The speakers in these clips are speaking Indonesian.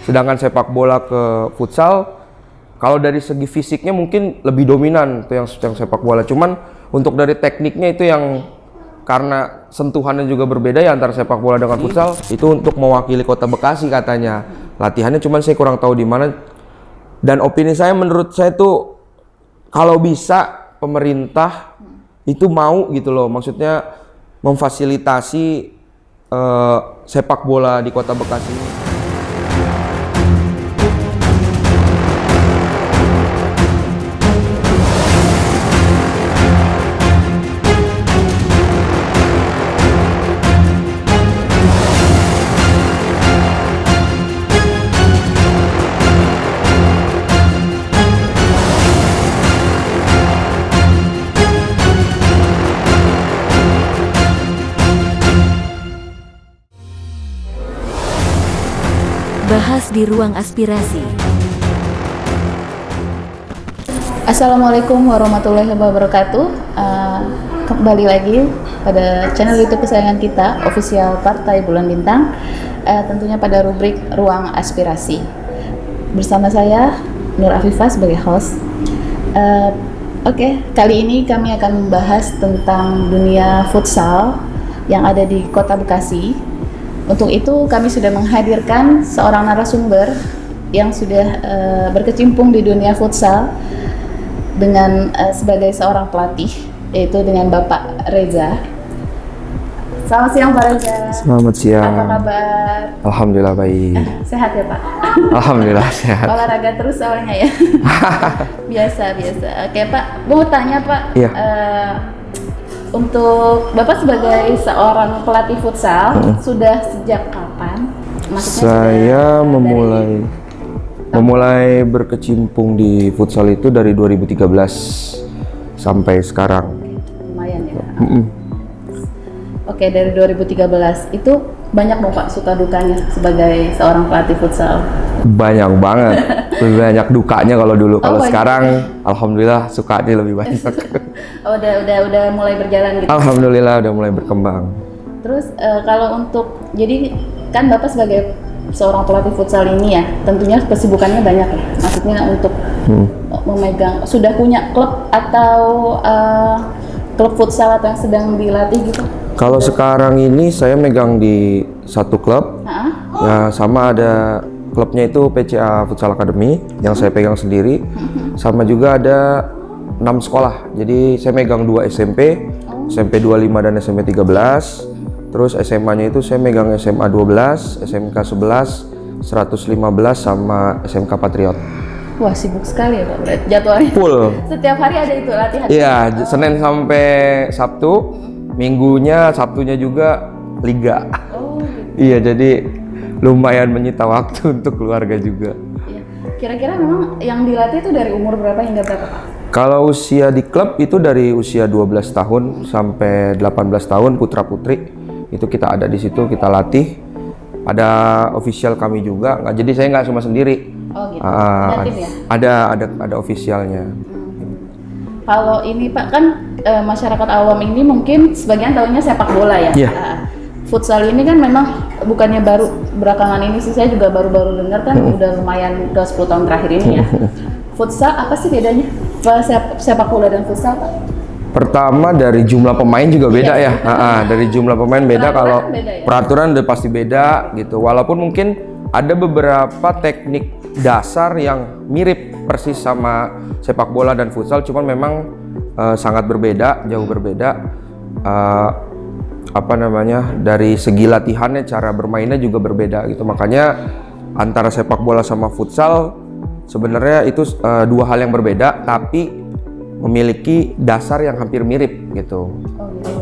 Sedangkan sepak bola ke futsal, kalau dari segi fisiknya mungkin lebih dominan tuh yang sepak bola. Cuman untuk dari tekniknya itu yang karena sentuhannya juga berbeda ya antara sepak bola dengan futsal. Itu untuk mewakili Kota Bekasi katanya. Latihannya cuman saya kurang tahu di mana. Dan opini saya, menurut saya tuh kalau bisa pemerintah itu mau gitu loh. Maksudnya memfasilitasi sepak bola di Kota Bekasi. Bahas di ruang aspirasi. Assalamualaikum warahmatullahi wabarakatuh. Kembali lagi pada channel YouTube kesayangan kita, official Partai Bulan Bintang. Tentunya pada rubrik Ruang Aspirasi. Bersama saya Nur Afifah sebagai host. Kali ini kami akan membahas tentang dunia futsal yang ada di Kota Bekasi. Untuk itu kami sudah menghadirkan seorang narasumber yang sudah berkecimpung di dunia futsal dengan sebagai seorang pelatih, yaitu dengan Bapak Reza. Selamat siang Pak Reza. Selamat siang. Apa kabar? Alhamdulillah baik. Sehat ya Pak? Alhamdulillah sehat. Olahraga terus soalnya ya. Biasa. Oke Pak, mau tanya Pak. Iya. Untuk Bapak sebagai seorang pelatih futsal, sudah sejak kapan? Maksudnya Saya memulai berkecimpung di futsal itu dari 2013 sampai sekarang. Lumayan ya. Oke, dari 2013 itu banyak dong Pak suka dukanya sebagai seorang pelatih futsal. Banyak banget. Lebih banyak dukanya kalau dulu. Kalau banyak. sekarang alhamdulillah sukanya lebih banyak. Udah mulai berjalan gitu. Alhamdulillah udah mulai berkembang. Terus kalau untuk, jadi kan Bapak sebagai seorang pelatih futsal ini ya, tentunya kesibukannya banyak ya. Maksudnya untuk memegang, sudah punya klub atau klub futsal atau yang sedang dilatih gitu? Kalau sekarang ini saya megang di satu klub. Ya, sama ada klubnya itu PCA Futsal Academy yang saya pegang sendiri. Sama juga ada 6 sekolah. Jadi saya megang 2 SMP, SMP 25 dan SMP 13. Terus SMA-nya itu saya megang SMA 12, SMK 11, 115 sama SMK Patriot. Wah, sibuk sekali ya Pak, berarti jadwalnya. Full. Setiap hari ada itu latihan? Iya, Senin sampai Sabtu, Minggunya, Sabtunya juga Liga. Oh, gitu. Iya, jadi lumayan menyita waktu untuk keluarga juga. Iya. Kira-kira memang yang dilatih itu dari umur berapa hingga berapa Pak? Kalau usia di klub itu dari usia 12 tahun sampai 18 tahun putra putri itu kita ada di situ, kita latih. Ada official kami juga, jadi saya nggak cuma sendiri. Oh gitu. Ada tim ya? Ada officialnya. Kalau ini Pak kan masyarakat awam ini mungkin sebagian tahunya sepak bola ya. Iya. Futsal ini kan memang bukannya baru belakangan ini sih, saya juga baru-baru dengar kan udah lumayan ke 10 tahun terakhir ini ya. Futsal apa sih bedanya? Sepak bola dan futsal Pak? Pertama dari jumlah pemain juga beda ya. Dari jumlah pemain beda. Peraturan Kalau beda ya? peraturan udah pasti beda gitu. Walaupun mungkin ada beberapa teknik dasar yang mirip persis sama sepak bola dan futsal, cuman memang sangat berbeda, jauh berbeda. Dari segi latihannya, cara bermainnya juga berbeda gitu. Makanya antara sepak bola sama futsal sebenarnya itu dua hal yang berbeda, tapi memiliki dasar yang hampir mirip gitu. Oh gitu.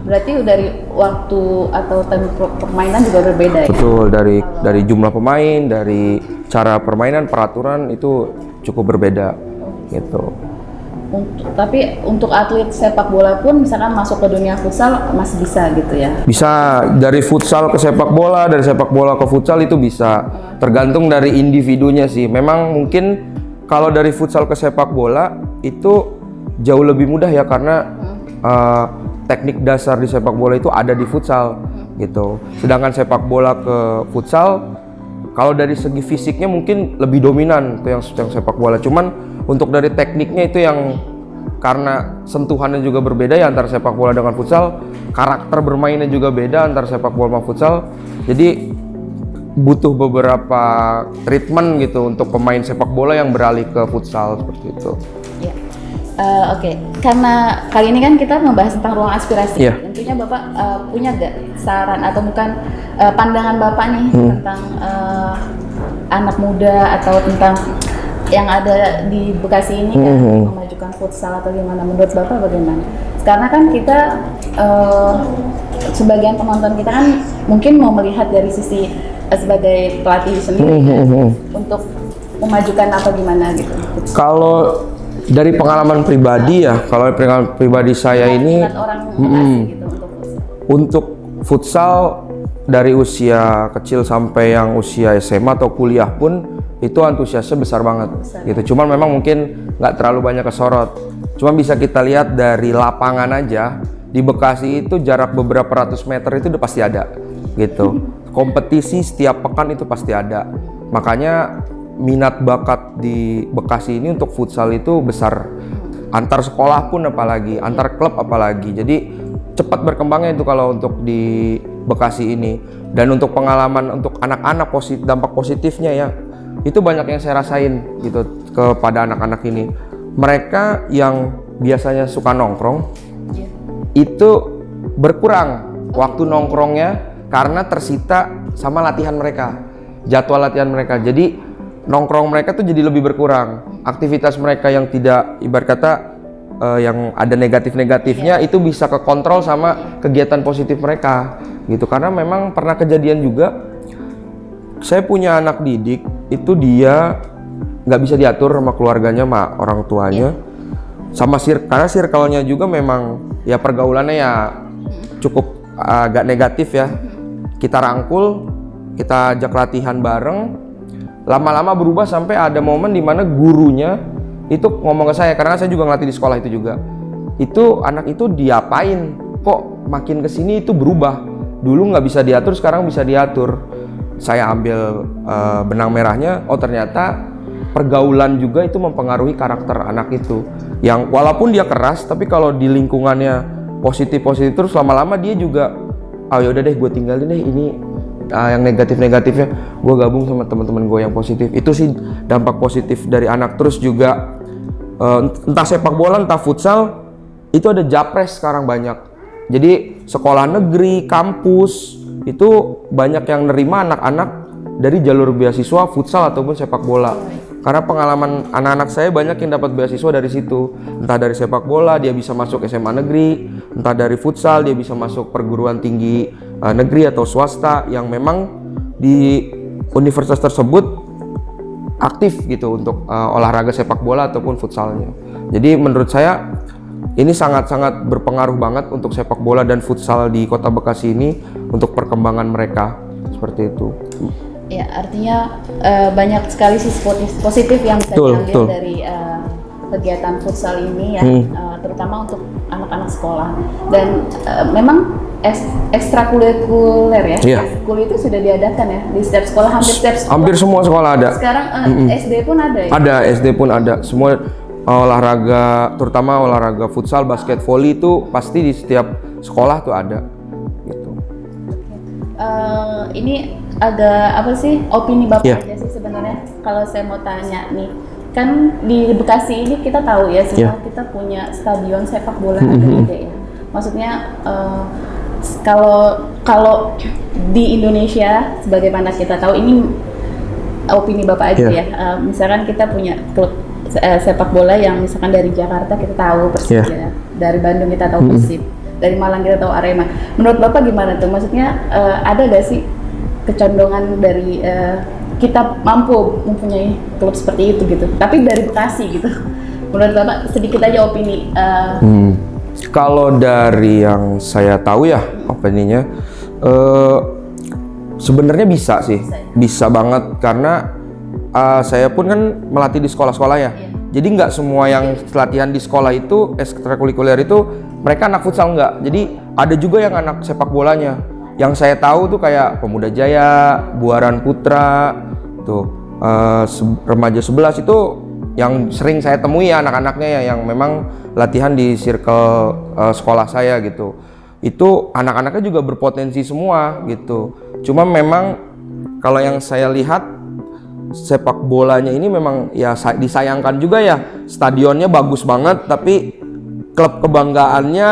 Berarti dari waktu atau tempo permainan juga berbeda ya? Betul, dari jumlah pemain, dari cara permainan, peraturan itu cukup berbeda gitu. Tapi untuk atlet sepak bola pun misalkan masuk ke dunia futsal masih bisa gitu ya? Bisa dari futsal ke sepak bola, dari sepak bola ke futsal itu bisa. Tergantung dari individunya sih. Memang mungkin kalau dari futsal ke sepak bola itu jauh lebih mudah ya, karena teknik dasar di sepak bola itu ada di futsal gitu. Sedangkan sepak bola ke futsal Kalau dari segi fisiknya mungkin lebih dominan tuh yang sepak bola. Cuman untuk dari tekniknya itu yang karena sentuhannya juga berbeda ya antara sepak bola dengan futsal, karakter bermainnya juga beda antara sepak bola sama futsal. Jadi butuh beberapa treatment gitu untuk pemain sepak bola yang beralih ke futsal seperti itu. Ya. Oke, karena kali ini kan kita membahas tentang ruang aspirasi. Iya. Tentunya Bapak punya gak saran atau bukan pandangan Bapak nih tentang anak muda atau tentang yang ada di Bekasi ini kan memajukan futsal atau gimana? Menurut Bapak bagaimana? Karena kan kita sebagian penonton kita kan mungkin mau melihat dari sisi sebagai pelatih sendiri untuk memajukan apa gimana gitu. Kalau dari pengalaman pribadi ya, kalau pengalaman pribadi saya ini orang Bekasi gitu untuk futsal dari usia kecil sampai yang usia SMA atau kuliah pun itu antusiasnya besar banget gitu. Cuman memang mungkin nggak terlalu banyak kesorot. Cuma bisa kita lihat dari lapangan aja di Bekasi itu jarak beberapa ratus meter itu udah pasti ada gitu. Kompetisi setiap pekan itu pasti ada. Makanya minat bakat di Bekasi ini untuk futsal itu besar. Antar sekolah pun apalagi, antar klub apalagi. Jadi cepat berkembangnya itu kalau untuk di Bekasi ini. Dan untuk pengalaman untuk anak-anak dampak positifnya ya, itu banyak yang saya rasain gitu kepada anak-anak ini. Mereka yang biasanya suka nongkrong itu berkurang waktu nongkrongnya karena tersita sama latihan mereka, jadwal latihan mereka. Jadi nongkrong mereka tuh jadi lebih berkurang. Aktivitas mereka yang tidak ibarat kata yang ada negatif-negatifnya itu bisa kekontrol sama kegiatan positif mereka gitu. Karena memang pernah kejadian juga, saya punya anak didik itu dia nggak bisa diatur sama keluarganya, sama orang tuanya, sama karena circle-nya juga memang ya pergaulannya ya cukup agak negatif ya. Kita rangkul, kita ajak latihan bareng. Lama-lama berubah sampai ada momen di mana gurunya itu ngomong ke saya, karena saya juga ngelatih di sekolah itu juga. Itu anak itu diapain? Kok makin kesini itu berubah? Dulu nggak bisa diatur, sekarang bisa diatur. Saya ambil benang merahnya, oh ternyata pergaulan juga itu mempengaruhi karakter anak itu. Yang walaupun dia keras, tapi kalau di lingkungannya positif-positif terus lama-lama dia juga, oh yaudah deh gue tinggalin deh ini. Yang negatif-negatifnya gue gabung sama teman-teman gue yang positif. Itu sih dampak positif dari anak. Terus juga entah sepak bola entah futsal itu ada japres sekarang banyak. Jadi sekolah negeri, kampus itu banyak yang nerima anak-anak dari jalur beasiswa futsal ataupun sepak bola. Karena pengalaman anak-anak saya banyak yang dapat beasiswa dari situ. Entah dari sepak bola dia bisa masuk SMA negeri, entah dari futsal dia bisa masuk perguruan tinggi negeri atau swasta yang memang di universitas tersebut aktif gitu untuk olahraga sepak bola ataupun futsalnya. Jadi menurut saya ini sangat-sangat berpengaruh banget untuk sepak bola dan futsal di Kota Bekasi ini untuk perkembangan mereka seperti itu. Ya, artinya banyak sekali sisi positif yang bisa diambil dari kegiatan futsal ini ya, terutama untuk anak-anak sekolah. Dan memang ekstrakurikuler ya, ekskul itu sudah diadakan ya di setiap sekolah, hampir setiap sekolah. Hampir semua sekolah ada. Sekarang SD pun ada ya? Ada, SD pun ada. Semua olahraga, terutama olahraga futsal, basket, volley itu pasti di setiap sekolah tuh ada. Gitu. Ini ada apa sih opini Bapak aja sih sebenarnya kalau saya mau tanya nih, kan di Bekasi ini kita tahu ya semua kita punya stadion sepak bola ada gede ya. Maksudnya kalau di Indonesia sebagaimana kita tahu, ini opini Bapak aja ya. Misalkan kita punya klub sepak bola yang misalkan dari Jakarta kita tahu Persija, dari Bandung kita tahu Persib, dari Malang kita tahu Arema. Menurut Bapak gimana tuh? Maksudnya ada gak sih kecondongan dari kita mampu mempunyai klub seperti itu gitu, tapi dari Bekasi gitu? Menurut Bapak sedikit aja opini. Kalau dari yang saya tahu ya opininya, sebenarnya bisa sih, bisa banget karena saya pun kan melatih di sekolah-sekolah ya. Jadi nggak semua yang latihan di sekolah itu ekstrakurikuler itu mereka anak futsal nggak. Jadi ada juga yang anak sepak bolanya. yang saya tahu tuh kayak Pemuda Jaya, Buaran Putra, tuh Remaja 11 itu yang sering saya temui ya anak-anaknya ya, yang memang latihan di circle sekolah saya gitu. Itu anak-anaknya juga berpotensi semua gitu. Cuma memang kalau yang saya lihat sepak bolanya ini memang ya disayangkan juga ya, stadionnya bagus banget tapi klub kebanggaannya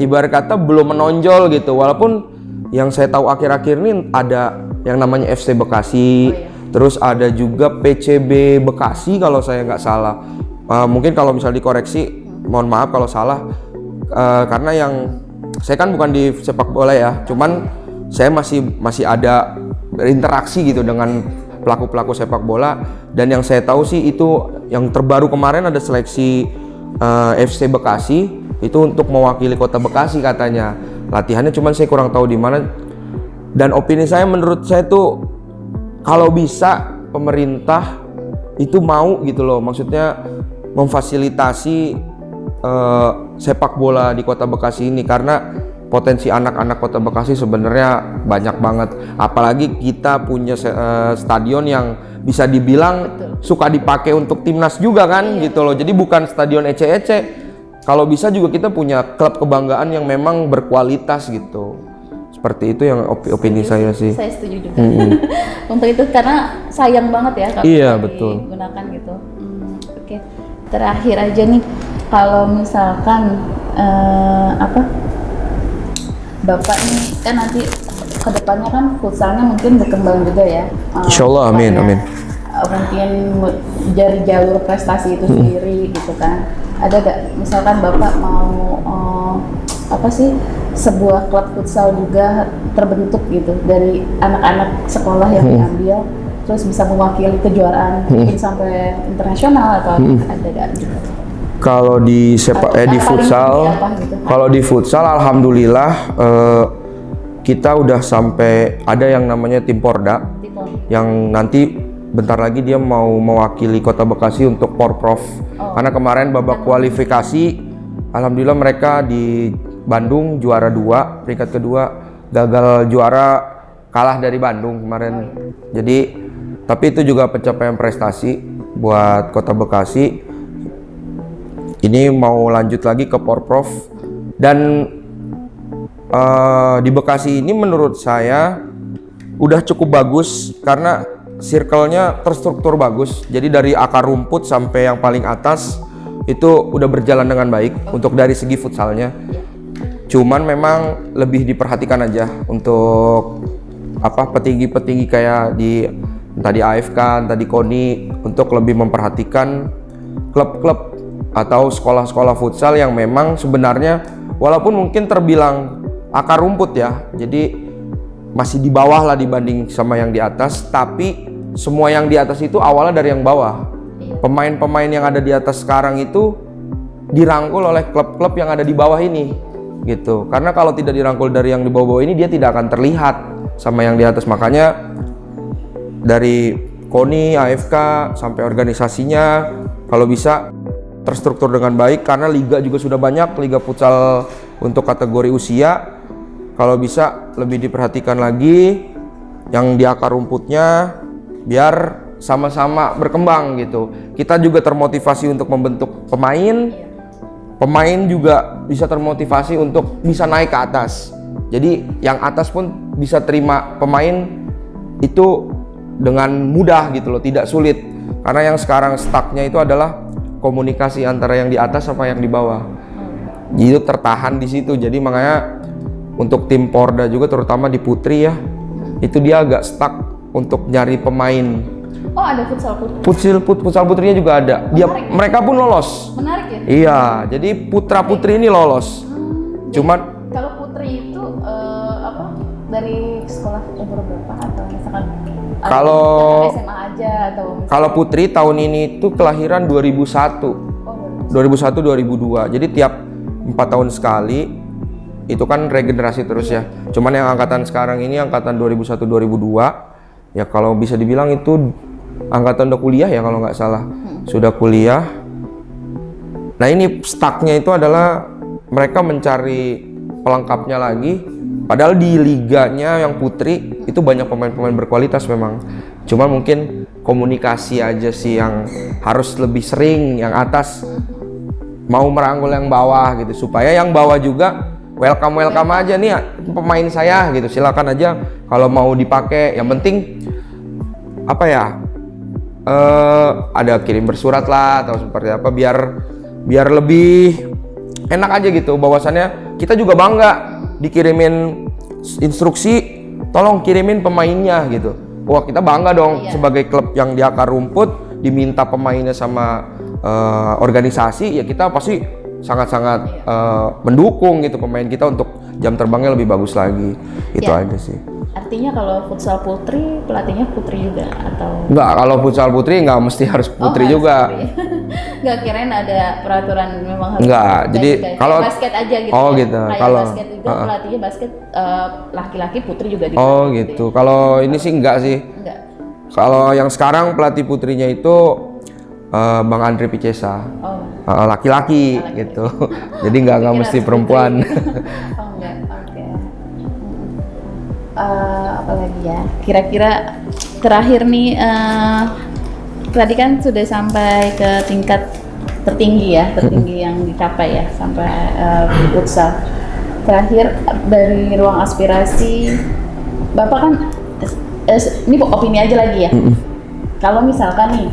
ibarat kata belum menonjol gitu. Walaupun yang saya tahu akhir-akhir ini ada yang namanya FC Bekasi, terus ada juga PCB Bekasi kalau saya nggak salah. Mungkin kalau misal dikoreksi, mohon maaf kalau salah, karena yang saya kan bukan di sepak bola ya, cuman saya masih ada berinteraksi gitu dengan pelaku-pelaku sepak bola, dan yang saya tahu sih itu yang terbaru kemarin ada seleksi FC Bekasi itu untuk mewakili kota Bekasi katanya. Latihannya cuman saya kurang tahu di mana. Dan opini saya, menurut saya tuh kalau bisa pemerintah itu mau gitu loh, maksudnya memfasilitasi sepak bola di kota Bekasi ini, karena potensi anak-anak kota Bekasi sebenarnya banyak banget. Apalagi kita punya stadion yang bisa dibilang suka dipakai untuk timnas juga kan, gitu loh. Jadi bukan stadion ece-ece. Kalau bisa juga kita punya klub kebanggaan yang memang berkualitas gitu. Seperti itu yang opini saya sih. Saya setuju juga. Untuk itu karena sayang banget ya kalau betul. digunakan gitu. Oke. Terakhir aja nih, kalau misalkan Bapak nih kan nanti kedepannya kan futsalnya mungkin berkembang juga ya. Insyaallah, amin, amin. Mungkin dari jalur prestasi itu sendiri gitu kan. Ada gak misalkan Bapak mau sebuah klub futsal juga terbentuk gitu dari anak-anak sekolah yang diambil, terus bisa mewakili kejuaraan mungkin sampai internasional atau ada gak gitu? Kalau di di futsal, gitu? Kalau di futsal alhamdulillah kita udah sampai ada yang namanya tim Porda, yang nanti bentar lagi dia mau mewakili kota Bekasi untuk Porprov. Karena kemarin babak kualifikasi alhamdulillah mereka di Bandung juara 2, peringkat kedua, gagal juara, kalah dari Bandung kemarin. Jadi tapi itu juga pencapaian prestasi buat kota Bekasi. Ini mau lanjut lagi ke Porprov, dan di Bekasi ini menurut saya udah cukup bagus karena circle-nya terstruktur bagus. Jadi dari akar rumput sampai yang paling atas itu udah berjalan dengan baik untuk dari segi futsalnya. Cuman memang lebih diperhatikan aja untuk petinggi-petinggi kayak di tadi AFK, tadi KONI, untuk lebih memperhatikan klub-klub atau sekolah-sekolah futsal yang memang sebenarnya walaupun mungkin terbilang akar rumput ya, jadi masih di bawah lah dibanding sama yang di atas, tapi semua yang di atas itu awalnya dari yang bawah. Pemain-pemain yang ada di atas sekarang itu dirangkul oleh klub-klub yang ada di bawah ini gitu. Karena kalau tidak dirangkul dari yang di bawah-bawah ini, dia tidak akan terlihat sama yang di atas. Makanya dari KONI, AFK sampai organisasinya kalau bisa terstruktur dengan baik, karena liga juga sudah banyak, liga futsal untuk kategori usia. Kalau bisa lebih diperhatikan lagi yang di akar rumputnya, biar sama-sama berkembang gitu. Kita juga termotivasi untuk membentuk pemain, pemain juga bisa termotivasi untuk bisa naik ke atas. Jadi yang atas pun bisa terima pemain itu dengan mudah gitu loh, tidak sulit. Karena yang sekarang stucknya itu adalah komunikasi antara yang di atas sama yang di bawah. Jadi tertahan di situ. Jadi makanya untuk tim Porda juga, terutama di putri ya, itu dia agak stuck untuk nyari pemain. Oh, ada futsal putri. Futsal putrinya juga ada. Mereka pun lolos. Menarik ya? Iya, jadi putra putri ini lolos. Cuman kalau putri itu dari sekolah umur berapa, atau misalkan kalau SMA aja atau misalkan... Kalau putri tahun ini itu kelahiran 2001. 2001 2002. Jadi tiap 4 tahun sekali itu kan regenerasi terus ya. Cuman yang angkatan sekarang ini angkatan 2001 2002 ya, kalau bisa dibilang itu angkatan udah kuliah ya kalau nggak salah. Sudah kuliah. Nah ini stucknya itu adalah mereka mencari pelengkapnya lagi Padahal di liganya yang putri itu banyak pemain-pemain berkualitas memang. Cuma mungkin komunikasi aja sih yang harus lebih sering, yang atas mau merangkul yang bawah gitu, supaya yang bawah juga welcome aja nih pemain saya gitu, silakan aja kalau mau dipakai. Yang penting apa ya, ada kirim bersurat lah atau seperti apa, biar lebih enak aja gitu. Bahwasannya kita juga bangga dikirimin instruksi, tolong kirimin pemainnya gitu. Wah, kita bangga dong sebagai klub yang di akar rumput diminta pemainnya sama organisasi, ya kita pasti sangat-sangat mendukung gitu pemain kita untuk jam terbangnya lebih bagus lagi. Itu aja sih. Artinya kalau futsal putri pelatihnya putri juga atau? Enggak, kalau futsal putri nggak mesti harus putri juga. Nggak, kirain ada peraturan memang harus. Enggak, jadi kalau basket aja gitu. Oh gitu. Kalau basket juga pelatihnya basket laki-laki, putri juga di. Oh gitu. Kalau ini sih enggak sih. Enggak. Kalau yang sekarang pelatih putrinya itu Bang Andri Picesa. Laki-laki gitu. Jadi nggak mesti perempuan. Oh enggak, oke. Apa lagi ya? Kira-kira terakhir nih, tadi kan sudah sampai ke tingkat tertinggi yang dicapai ya, sampai futsal. Terakhir dari ruang aspirasi, Bapak kan ini opini aja lagi ya. Kalau misalkan nih,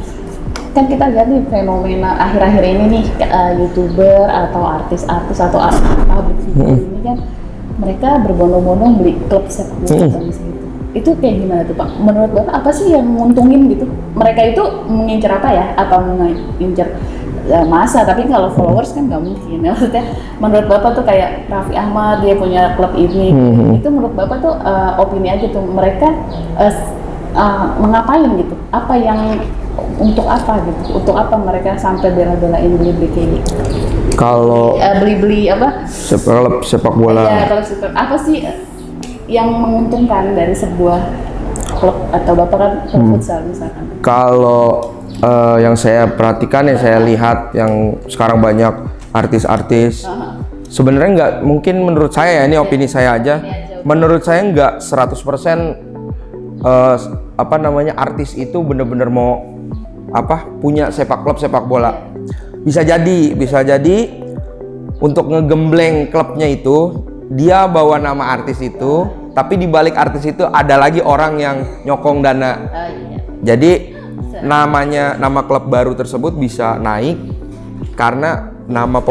kan kita lihat nih fenomena akhir-akhir ini nih, YouTuber atau artis-artis atau public figure ini kan mereka berbondong-bondong beli klub sepak bola gitu. Itu kayak gimana tuh Pak? Menurut Bapak apa sih yang menguntungin gitu? Mereka itu mengincar apa ya? Apa mengincar masa? Tapi kalau followers kan nggak mungkin. Maksudnya menurut Bapak tuh kayak Raffi Ahmad dia punya klub ini. Itu menurut Bapak tuh opini aja tuh, mereka mengapain gitu? Apa yang untuk apa gitu? Untuk apa mereka sampai bela-belain beli-beli kayak gitu? Kalau beli-beli apa? sepak bola. Ya, kalau apa sih yang menguntungkan dari sebuah klub atau Bapak kan klub futsal misalkan? Kalau yang saya perhatikan, yang saya lihat yang sekarang banyak artis-artis, sebenarnya nggak, mungkin menurut saya ya, ini opini saya aja, menurut saya nggak 100% apa namanya, artis itu bener-bener mau punya klub sepak bola. Bisa jadi untuk ngegembleng klubnya itu dia bawa nama artis itu, tapi di balik artis itu ada lagi orang yang nyokong dana. Jadi nama klub baru tersebut bisa naik karena nama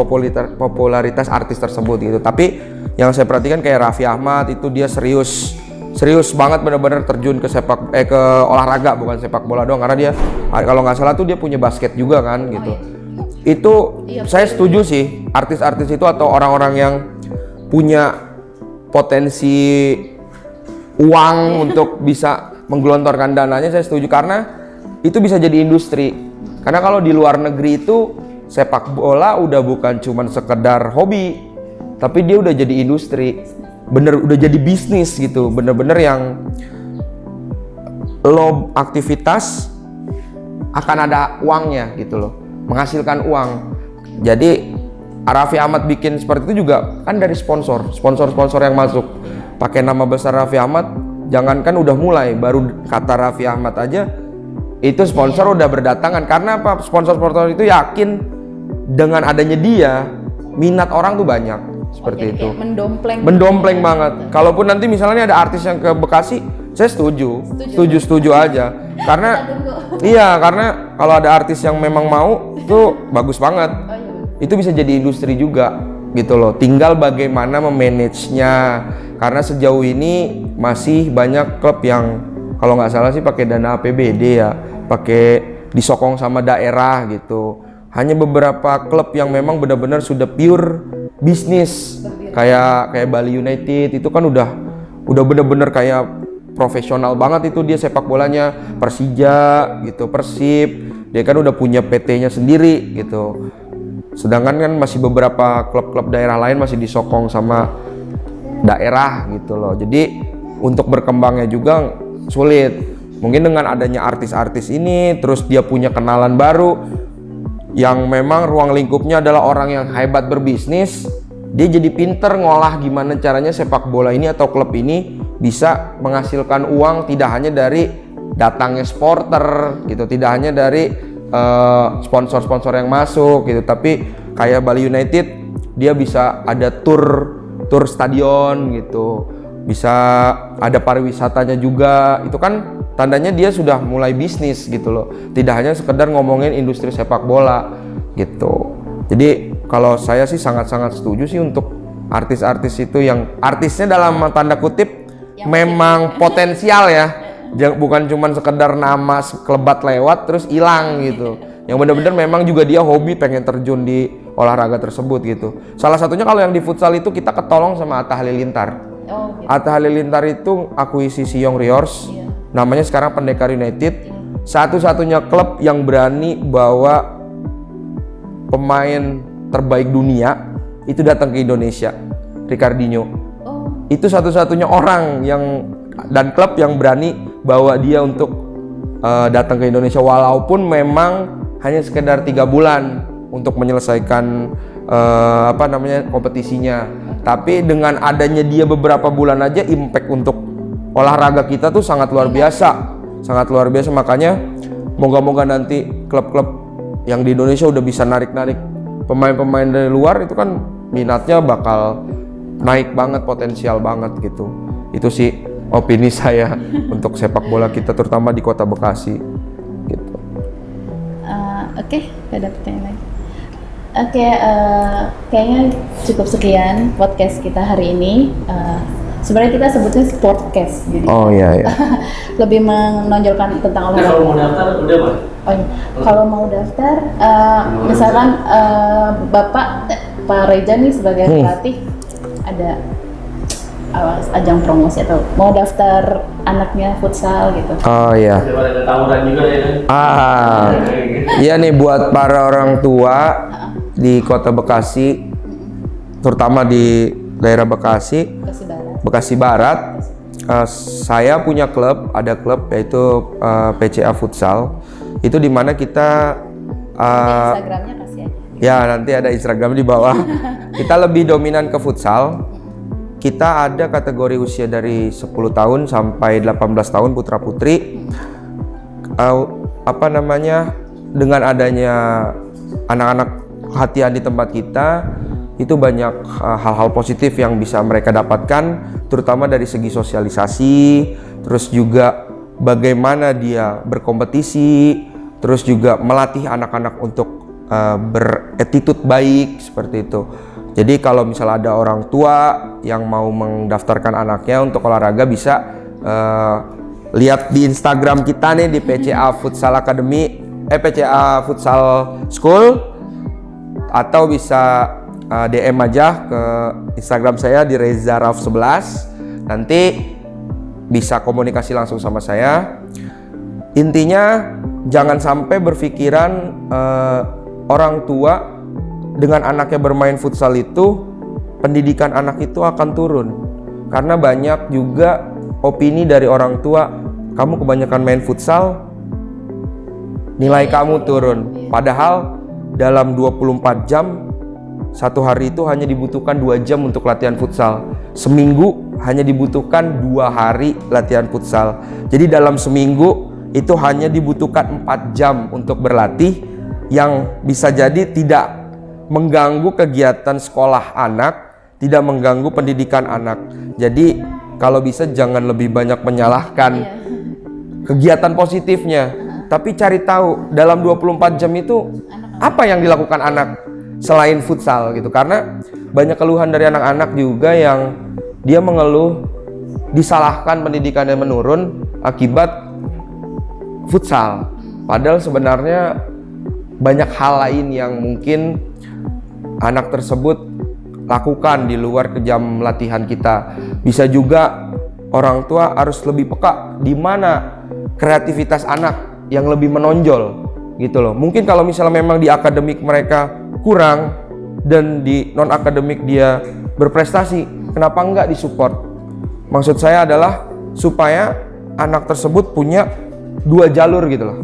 popularitas artis tersebut gitu. Tapi yang saya perhatikan kayak Raffi Ahmad itu dia serius banget, benar-benar terjun ke ke olahraga, bukan sepak bola doang, karena dia kalau nggak salah tuh dia punya basket juga kan gitu. Itu saya setuju sih, artis-artis itu atau orang-orang yang punya potensi uang untuk bisa menggelontorkan dananya, saya setuju, karena itu bisa jadi industri. Karena kalau di luar negeri itu sepak bola udah bukan cuman sekedar hobi, tapi dia udah jadi industri, udah jadi bisnis gitu, bener-bener yang lo aktivitas akan ada uangnya gitu loh, menghasilkan uang. Jadi Raffi Ahmad bikin seperti itu juga kan dari sponsor yang masuk pakai nama besar Raffi Ahmad. Jangankan udah mulai, baru kata Raffi Ahmad aja itu sponsor udah berdatangan. Karena apa? Sponsor itu yakin dengan adanya dia minat orang tuh banyak, seperti itu. Mendompleng banget. Kalaupun nanti misalnya ada artis yang ke Bekasi, saya setuju aja. Karena karena kalau ada artis yang memang mau, itu bagus banget. Itu bisa jadi industri juga gitu loh. Tinggal bagaimana memanagenya. Karena sejauh ini masih banyak klub yang kalau nggak salah sih pakai dana APBD ya, pakai disokong sama daerah gitu. Hanya beberapa klub yang memang benar-benar sudah pure bisnis, kayak Bali United itu kan udah benar-benar kayak profesional banget itu dia sepak bolanya. Persija gitu, Persib, dia kan udah punya PT-nya sendiri gitu. Sedangkan kan masih beberapa klub-klub daerah lain masih disokong sama daerah gitu loh. Jadi untuk berkembangnya juga sulit. Mungkin dengan adanya artis-artis ini, terus dia punya kenalan baru yang memang ruang lingkupnya adalah orang yang hebat berbisnis, dia jadi pinter ngolah gimana caranya sepak bola ini atau klub ini bisa menghasilkan uang, tidak hanya dari datangnya supporter gitu, tidak hanya dari sponsor-sponsor yang masuk gitu, tapi kayak Bali United dia bisa ada tur stadion gitu, bisa ada pariwisatanya juga. Itu kan tandanya dia sudah mulai bisnis gitu loh, tidak hanya sekedar ngomongin industri sepak bola gitu. Jadi kalau saya sih sangat-sangat setuju sih untuk artis-artis itu yang artisnya dalam tanda kutip yang memang potensial ya, bukan cuma sekedar nama kelebat lewat terus hilang gitu. Yang benar-benar memang juga dia hobi pengen terjun di olahraga tersebut gitu. Salah satunya kalau yang di futsal itu kita ketolong sama Atta Halilintar. Oh, gitu. Atta Halilintar itu akuisisi Young Riors, namanya sekarang Pendekar United. Satu-satunya klub yang berani bawa pemain terbaik dunia itu datang ke Indonesia, Ricardinho. Itu satu-satunya orang yang dan klub yang berani bawa dia untuk datang ke Indonesia, walaupun memang hanya sekedar 3 bulan untuk menyelesaikan kompetisinya. Tapi dengan adanya dia beberapa bulan aja, impact untuk olahraga kita tuh sangat luar biasa, sangat luar biasa. Makanya moga-moga nanti klub-klub yang di Indonesia udah bisa narik-narik pemain-pemain dari luar, itu kan minatnya bakal naik banget, potensial banget gitu. Itu sih opini saya untuk sepak bola kita terutama di Kota Bekasi gitu. Oke, ada pertanyaan lagi. Oke, kayaknya cukup sekian podcast kita hari ini. Sebenarnya kita sebutnya sportcast, jadi lebih menonjolkan tentang olahraga. Kalau mau daftar udah Pak? Oh iya. Kalau mau daftar, misalkan Bapak Pak Reja nih sebagai pelatih ada ajang promosi atau mau daftar anaknya futsal gitu. Oh iya. Ada tawuran juga ya. Iya nih buat para orang tua di Kota Bekasi, terutama di daerah Bekasi Barat. Saya punya klub, ada klub yaitu PCA Futsal. Itu dimana kita Instagramnya kasih aja. Ya nanti ada Instagram di bawah. Kita lebih dominan ke futsal. Kita ada kategori usia dari 10 tahun sampai 18 tahun putra putri. Dengan adanya anak-anak latihan di tempat kita, itu banyak hal-hal positif yang bisa mereka dapatkan, terutama dari segi sosialisasi, terus juga bagaimana dia berkompetisi, terus juga melatih anak-anak untuk beretitut baik seperti itu. Jadi kalau misalnya ada orang tua yang mau mendaftarkan anaknya untuk olahraga, bisa lihat di Instagram kita nih di PCA Futsal Academy, PCA Futsal School, atau bisa DM aja ke Instagram saya di Reza Rauf 11. Nanti bisa komunikasi langsung sama saya. Intinya jangan sampai berpikiran orang tua dengan anaknya bermain futsal itu pendidikan anak itu akan turun, karena banyak juga opini dari orang tua, kamu kebanyakan main futsal nilai kamu turun. Padahal dalam 24 jam satu hari itu hanya dibutuhkan 2 jam untuk latihan futsal, seminggu hanya dibutuhkan 2 hari latihan futsal. Jadi dalam seminggu itu hanya dibutuhkan 4 jam untuk berlatih, yang bisa jadi tidak mengganggu kegiatan sekolah anak, tidak mengganggu pendidikan anak. Jadi kalau bisa jangan lebih banyak menyalahkan kegiatan positifnya, tapi cari tahu dalam 24 jam itu apa yang dilakukan anak selain futsal gitu. Karena banyak keluhan dari anak-anak juga yang dia mengeluh disalahkan pendidikannya menurun akibat futsal. Padahal sebenarnya banyak hal lain yang mungkin anak tersebut lakukan di luar jam latihan kita. Bisa juga orang tua harus lebih peka di mana kreativitas anak yang lebih menonjol gitu loh. Mungkin kalau misalnya memang di akademik mereka kurang dan di non akademik dia berprestasi, kenapa enggak disupport? Maksud saya adalah supaya anak tersebut punya 2 jalur gitu loh.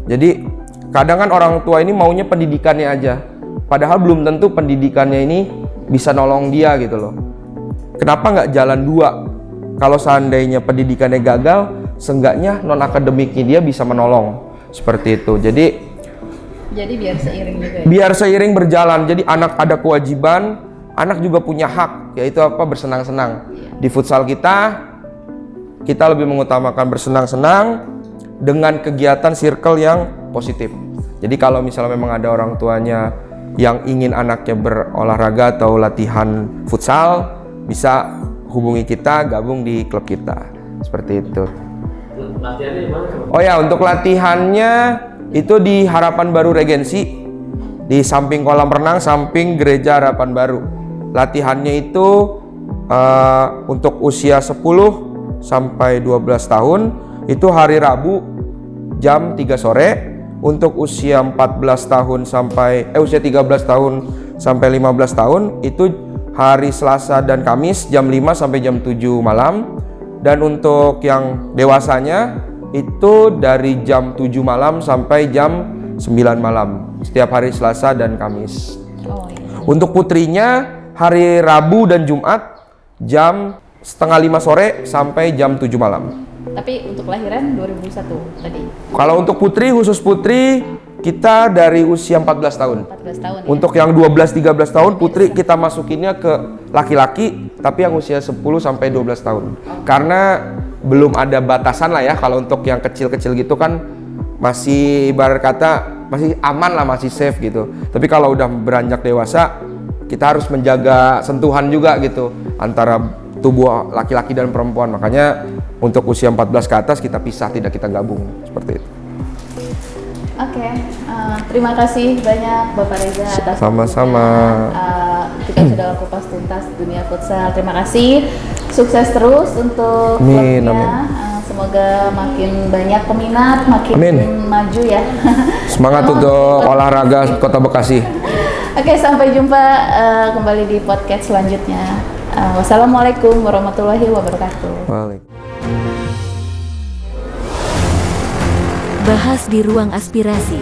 Jadi kadang kan orang tua ini maunya pendidikannya aja, padahal belum tentu pendidikannya ini bisa nolong dia gitu loh. Kenapa nggak jalan dua? Kalau seandainya pendidikannya gagal, seenggaknya non akademiknya dia bisa menolong seperti itu. Jadi biar seiring juga ya? Biar seiring berjalan. Jadi anak ada kewajiban, anak juga punya hak, yaitu apa? Bersenang-senang. Di futsal kita lebih mengutamakan bersenang-senang dengan kegiatan circle yang positif. Jadi kalau misalnya memang ada orang tuanya yang ingin anaknya berolahraga atau latihan futsal, bisa hubungi kita, gabung di klub kita. Seperti itu. Latihannya di mana? Oh ya, untuk latihannya itu di Harapan Baru Regensi, di samping kolam renang, samping gereja Harapan Baru. Latihannya itu untuk usia 10 sampai 12 tahun itu hari Rabu jam 3 sore. Untuk usia 14 tahun sampai usia 13 tahun sampai 15 tahun itu hari Selasa dan Kamis jam 5 sampai jam 7 malam. Dan untuk yang dewasanya itu dari jam 7 malam sampai jam 9 malam setiap hari Selasa dan Kamis. Oh, iya. Untuk putrinya hari Rabu dan Jumat jam setengah 5 sore sampai jam 7 malam. Tapi untuk lahiran 2001 tadi. Kalau untuk putri, khusus putri kita dari usia 14 tahun. 14 tahun ya? Untuk yang 12-13 tahun putri kita masukinnya ke laki-laki, tapi yang usia 10 sampai 12 tahun. Karena belum ada batasan lah ya, kalau untuk yang kecil-kecil gitu kan masih ibarat kata masih aman lah, masih safe gitu. Tapi kalau udah beranjak dewasa, kita harus menjaga sentuhan juga gitu antara tubuh laki-laki dan perempuan. Makanya untuk usia 14 ke atas kita pisah, tidak kita gabung seperti itu. Oke, terima kasih banyak Bapak Reza atas Sama-sama. waktunya. Kita sudah kupas tuntas dunia futsal. Terima kasih. Sukses terus untuk Amin, klubnya. amin. Semoga makin banyak peminat, makin Amin. maju ya. Semangat untuk olahraga Kota Bekasi. Oke, sampai jumpa kembali di podcast selanjutnya. Wassalamualaikum warahmatullahi wabarakatuh. Waalaikumsalam. Bahas di ruang aspirasi.